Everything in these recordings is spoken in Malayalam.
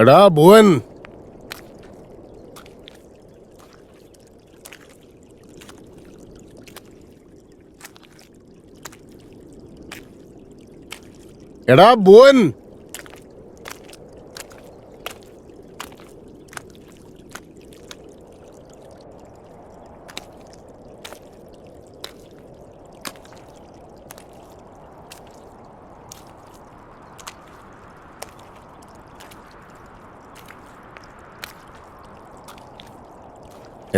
എടാ ഭുവൻ, എടാ ഭുവൻ,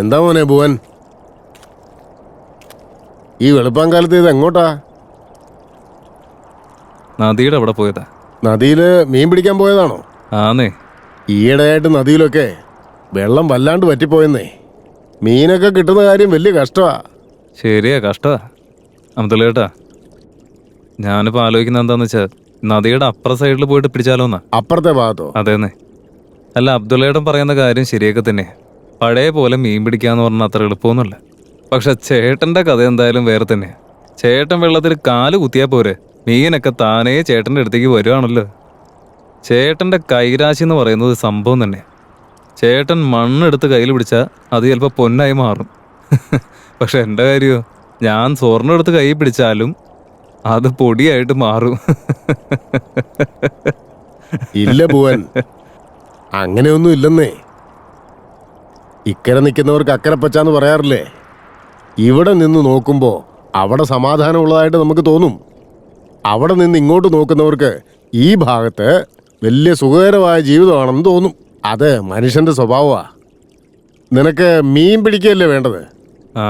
എന്താ മോനെ ഭുവൻ, ഈ വെളുപ്പാങ്കാലത്ത് ഇത് എങ്ങോട്ടാ? നദിയുടെ അവിടെ പോയതാ. നദിയില് മീൻ പിടിക്കാൻ പോയതാണോ? ആന്നേ. ഈയിടെയായിട്ട് നദിയിലൊക്കെ വെള്ളം വല്ലാണ്ട് പറ്റിപ്പോയെന്നേ. മീനൊക്കെ കിട്ടുന്ന കാര്യം വലിയ കഷ്ടമാ. ശരിയാ, കഷ്ടമാ അബ്ദുള്ളേട്ടാ. ഞാനിപ്പോൾ ആലോചിക്കുന്നത് എന്താന്ന് വെച്ചാൽ നദിയുടെ അപ്പുറ സൈഡിൽ പോയിട്ട് പിടിച്ചാലോന്നാ. അപ്പുറത്തെ ഭാഗത്തോ? അതേന്നേ. അല്ല, അബ്ദുള്ളേട്ടൻ പറയുന്ന കാര്യം ശരിയൊക്കെ തന്നെ. പഴയ പോലെ മീൻ പിടിക്കാന്ന് പറഞ്ഞാൽ അത്ര എളുപ്പമൊന്നുമില്ല. പക്ഷെ ചേട്ടൻ്റെ കഥ എന്തായാലും വേറെ തന്നെയാ. ചേട്ടൻ വെള്ളത്തിൽ കാല് കുത്തിയാൽ പോരെ, മീനൊക്കെ താനേ ചേട്ടൻ്റെ അടുത്തേക്ക് വരുവാണല്ലോ. ചേട്ടൻ്റെ കൈരാശി എന്ന് പറയുന്നത് സംഭവം തന്നെയാണ്. ചേട്ടൻ മണ്ണെടുത്ത് കയ്യിൽ പിടിച്ചാൽ അത് ചിലപ്പോൾ പൊന്നായി മാറും. പക്ഷെ എൻ്റെ കാര്യമോ, ഞാൻ സ്വർണ്ണം എടുത്ത് കൈ പിടിച്ചാലും അത് പൊടിയായിട്ട് മാറും. ഇല്ല ഭുവൻ, അങ്ങനെയൊന്നും ഇല്ലെന്നേ. ഇക്കരെ നിൽക്കുന്നവർക്ക് അക്കരെ പച്ചാന്ന് പറയാറില്ലേ? ഇവിടെ നിന്ന് നോക്കുമ്പോൾ അവിടെ സമാധാനമുള്ളതായിട്ട് നമുക്ക് തോന്നും. അവിടെ നിന്ന് ഇങ്ങോട്ട് നോക്കുന്നവർക്ക് ഈ ഭാഗത്ത് വലിയ സുഖകരമായ ജീവിതമാണെന്ന് തോന്നും. അത് മനുഷ്യന്റെ സ്വഭാവമാണ്. നിനക്ക് മീൻ പിടിക്കുകയല്ലേ വേണ്ടത്? ആ,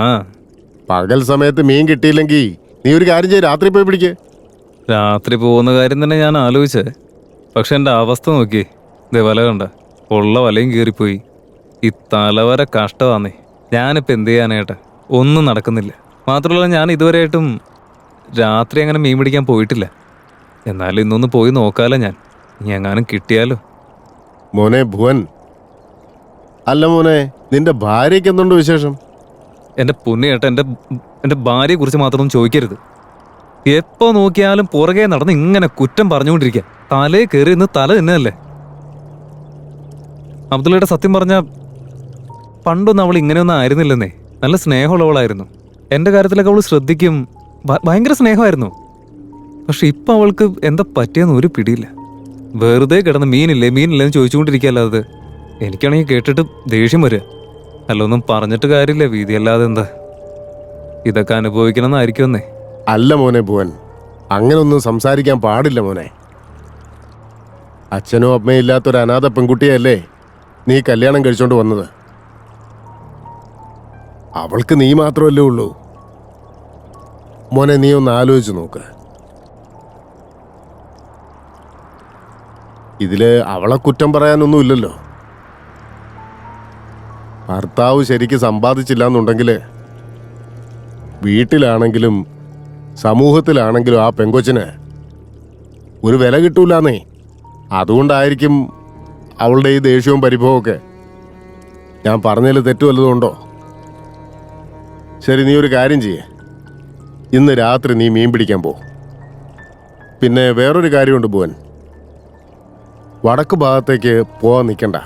പകൽ സമയത്ത് മീൻ കിട്ടിയില്ലെങ്കിൽ നീ ഒരു കാര്യം ചെയ്യ്, രാത്രി പോയി പിടിക്ക്. രാത്രി പോകുന്ന കാര്യം തന്നെ ഞാൻ ആലോചിച്ചേ. പക്ഷെ എൻ്റെ അവസ്ഥ നോക്കി, ഇതേ വല കണ്ട, ഉള്ള വലയും കീറിപ്പോയി. ഈ തലവര കഷ്ടമാന്നേ. ഞാനിപ്പോൾ എന്ത് ചെയ്യാനായിട്ട്? ഒന്നും നടക്കുന്നില്ല. മാത്രമല്ല, ഞാൻ ഇതുവരെയായിട്ടും രാത്രി അങ്ങനെ മീൻ പിടിക്കാൻ പോയിട്ടില്ല. എന്നാലും ഇന്നൊന്ന് പോയി നോക്കാലോ ഞാൻ. ഇനി എങ്ങാനും കിട്ടിയാലോ. മോനെ ഭുവൻ, അല്ല മോനെ, നിന്റെ ഭാര്യയ്ക്ക് എന്തുണ്ട് വിശേഷം? എൻ്റെ പുണ്യേട്ട, എൻ്റെ ഭാര്യയെ കുറിച്ച് മാത്രമൊന്നും ചോദിക്കരുത്. എപ്പോൾ നോക്കിയാലും പുറകെ നടന്ന് ഇങ്ങനെ കുറ്റം പറഞ്ഞുകൊണ്ടിരിക്കുക. തലേ കയറി ഇന്ന് തല തന്നെയല്ലേ. അബ്ദുള്ളയുടെ സത്യം പറഞ്ഞാൽ പണ്ടൊന്നും അവൾ ഇങ്ങനെയൊന്നും ആയിരുന്നില്ലെന്നേ. നല്ല സ്നേഹമുള്ളവളായിരുന്നു. എൻ്റെ കാര്യത്തിലൊക്കെ അവൾ ശ്രദ്ധിക്കും, ഭയങ്കര സ്നേഹമായിരുന്നു. പക്ഷെ ഇപ്പം അവൾക്ക് എന്താ പറ്റിയെന്ന് ഒരു പിടിയില്ല. വെറുതെ കിടന്ന് മീനില്ലേ എന്ന് ചോദിച്ചുകൊണ്ടിരിക്കുകയല്ലാതെ എനിക്കാണെങ്കിൽ കേട്ടിട്ട് ദേഷ്യം വരിക. അല്ലൊന്നും പറഞ്ഞിട്ട് കാര്യമില്ല, വീതിയല്ലാതെ എന്താ. ഇതൊക്കെ അനുഭവിക്കണമെന്നായിരിക്കുമെന്നേ. അല്ല മോനെ ഭുവൻ, അങ്ങനൊന്നും സംസാരിക്കാൻ പാടില്ല മോനെ. അച്ഛനോ അമ്മയോ ഇല്ലാത്തൊരു അനാഥ പെൺകുട്ടിയല്ലേ നീ കല്യാണം കഴിച്ചോണ്ട് വന്നത്. അവൾക്ക് നീ മാത്രമല്ലേ ഉള്ളൂ. മോനെ, നീ ഒന്ന് ആലോചിച്ച് നോക്ക്. ഇതില് അവളെ കുറ്റം പറയാനൊന്നും ഇല്ലല്ലോ. ഭർത്താവ് ശരിക്ക് സമ്പാദിച്ചില്ല എന്നുണ്ടെങ്കിൽ വീട്ടിലാണെങ്കിലും സമൂഹത്തിലാണെങ്കിലും ആ പെങ്കൊച്ചിന് ഒരു വില കിട്ടൂലെന്നേ. അതുകൊണ്ടായിരിക്കും അവളുടെ ഈ ദേഷ്യവും പരിഭവമൊക്കെ. ഞാൻ പറഞ്ഞതിൽ തെറ്റു വല്ലതുണ്ടോ? ശരി, നീ ഒരു കാര്യം ചെയ്യേ. ഇന്ന് രാത്രി നീ മീൻ പിടിക്കാൻ പോ. പിന്നെ വേറൊരു കാര്യമുണ്ട് ഭുവൻ, വടക്ക് ഭാഗത്തേക്ക് പോവാൻ നിൽക്കണ്ട.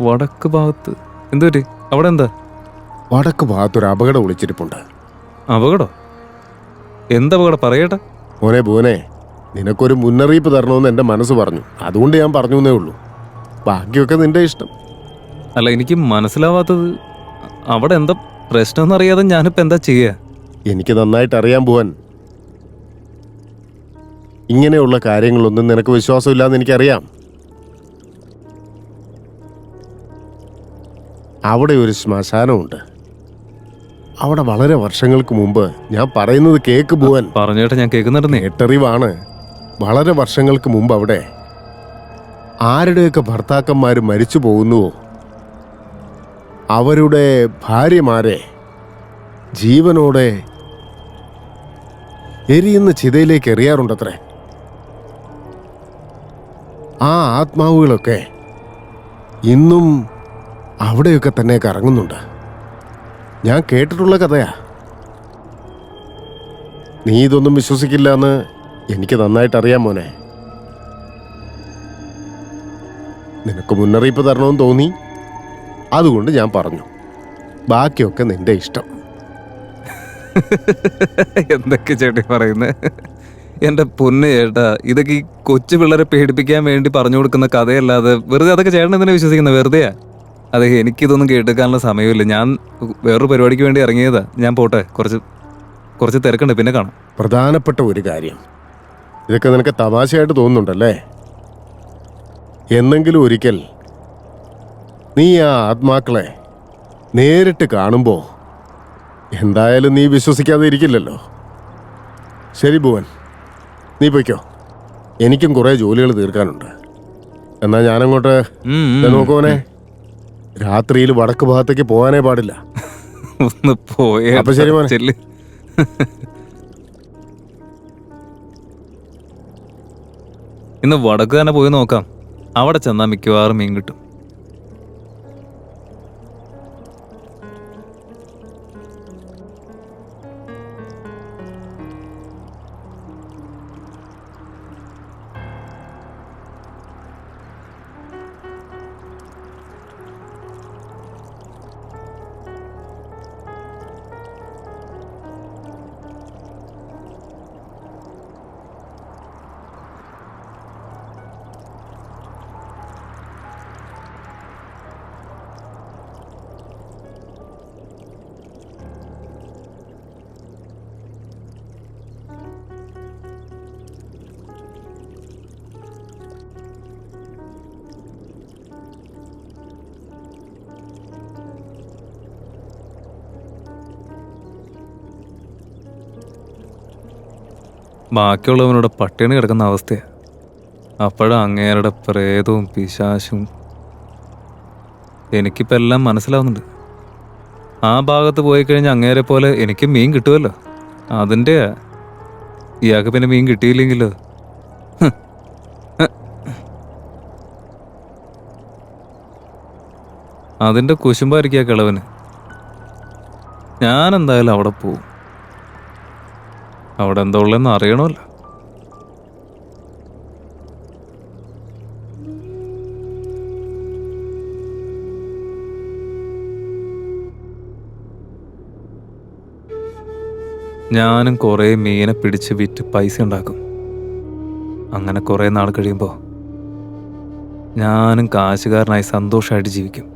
വടക്ക് ഭാഗത്ത് എന്തുപറ്റി? അവിടെ എന്താ? വടക്ക് ഭാഗത്തൊരു അപകടം ഒളിച്ചിരിപ്പുണ്ട്. അപകടം? എന്തപകടം പറയട്ടെ? മോനെ ഭുവനെ, നിനക്കൊരു മുന്നറിയിപ്പ് തരണമെന്ന് എൻ്റെ മനസ്സ് പറഞ്ഞു. അതുകൊണ്ട് ഞാൻ പറഞ്ഞു എന്നേ ഉള്ളൂ. ബാക്കിയൊക്കെ നിന്റെ ഇഷ്ടം. അല്ല, എനിക്ക് മനസ്സിലാവാത്തത് അവിടെ എന്താ പ്രശ്നം എന്നറിയാതെ ഞാനിപ്പോൾ എന്താ ചെയ്യുക? എനിക്ക് നന്നായിട്ട് അറിയാൻ ഭുവൻ. ഇങ്ങനെയുള്ള കാര്യങ്ങളൊന്നും നിനക്ക് വിശ്വാസമില്ലാന്ന് എനിക്കറിയാം. അവിടെ ഒരു ശ്മശാനമുണ്ട്. അവിടെ വളരെ വർഷങ്ങൾക്ക് മുമ്പ്, ഞാൻ പറയുന്നത് കേക്ക് ഭുവൻ. പറഞ്ഞേട്ടെ, ഞാൻ കേൾക്കുന്നുണ്ടെന്നേ. കേട്ടറിവാണ്. വളരെ വർഷങ്ങൾക്ക് മുമ്പ് അവിടെ ആരുടെയൊക്കെ ഭർത്താക്കന്മാർ മരിച്ചു പോകുന്നുവോ അവരുടെ ഭാര്യമാരെ ജീവനോടെ എരിയുന്ന ചിതയിലേക്ക് എറിയാറുണ്ടത്രേ. ആ ആത്മാവുകളൊക്കെ ഇന്നും അവിടെയൊക്കെ തന്നെ കറങ്ങുന്നുണ്ട്. ഞാൻ കേട്ടിട്ടുള്ള കഥയാ. നീ ഇതൊന്നും വിശ്വസിക്കില്ല എന്ന് എനിക്ക് നന്നായിട്ട് അറിയാം മോനെ. നിനക്ക് മുന്നറിയിപ്പ് തരണമെന്ന് തോന്നി, അതുകൊണ്ട് ഞാൻ പറഞ്ഞു. ബാക്കിയൊക്കെ നിന്റെ ഇഷ്ടം. എന്തൊക്കെ ചേട്ടി പറയുന്നത്? എന്റെ പൊന്ന് ചേട്ടാ, ഇതൊക്കെ ഈ കൊച്ചു പിള്ളേരെ പേടിപ്പിക്കാൻ വേണ്ടി പറഞ്ഞു കൊടുക്കുന്ന കഥയല്ലാതെ വെറുതെ അതൊക്കെ ചേട്ടൻ എന്തിനാ വിശ്വസിക്കുന്നത്? വെറുതെയാ. അതെ, എനിക്കിതൊന്നും കേൾക്കാനുള്ള സമയമില്ല. ഞാൻ വേറൊരു പരിപാടിക്ക് വേണ്ടി ഇറങ്ങിയതാ. ഞാൻ പോട്ടെ, കുറച്ച് തിരക്കുണ്ട്, പിന്നെ കാണാം. പ്രധാനപ്പെട്ട ഒരു കാര്യം, ഇതൊക്കെ നിനക്ക് തമാശയായിട്ട് തോന്നുന്നുണ്ടല്ലേ? എന്നെങ്കിലും ഒരിക്കൽ നീ ആ ആത്മാക്കളെ നേരിട്ട് കാണുമ്പോൾ എന്തായാലും നീ വിശ്വസിക്കാതെ ഇരിക്കില്ലല്ലോ. ശരി ഭുവൻ, നീ പൊയ്ക്കോ. എനിക്കും കുറേ ജോലികൾ തീർക്കാനുണ്ട്. എന്നാ ഞാനങ്ങോട്ട് നോക്കുവനെ. രാത്രിയിൽ വടക്ക് ഭാഗത്തേക്ക് പോകാനേ പാടില്ല. ഒന്ന് പോയേ. അപ്പൊ ശരി മോനെ. ചെല്ല്. ഇന്ന് വടക്ക് തന്നെ പോയി നോക്കാം. അവിടെ ചെന്നാൽ മിക്കവാറും മീൻ കിട്ടും. ബാക്കിയുള്ളവനോട് പട്ടിണി കിടക്കുന്ന അവസ്ഥയാണ്. അപ്പോഴും അങ്ങേരുടെ പ്രേതവും പിശാശും. എനിക്കിപ്പോൾ എല്ലാം മനസ്സിലാവുന്നുണ്ട്. ആ ഭാഗത്ത് പോയി കഴിഞ്ഞാൽ അങ്ങേരെ പോലെ എനിക്ക് മീൻ കിട്ടുമല്ലോ. അതിൻ്റെ ഇയാൾക്ക് പിന്നെ മീൻ കിട്ടിയില്ലെങ്കിലോ? അതിൻ്റെ കുശുമ്പായിരിക്കുക കിളവന്. ഞാനെന്തായാലും അവിടെ പോവും. അവിടെ എന്താ ഉള്ളതെന്ന് അറിയണമല്ലോ. ഞാനും കുറേ മീനെ പിടിച്ച് വിറ്റ് പൈസ ഉണ്ടാക്കും. അങ്ങനെ കുറേ നാൾ കഴിയുമ്പോൾ ഞാനും കാശുകാരനായി സന്തോഷമായിട്ട് ജീവിക്കും.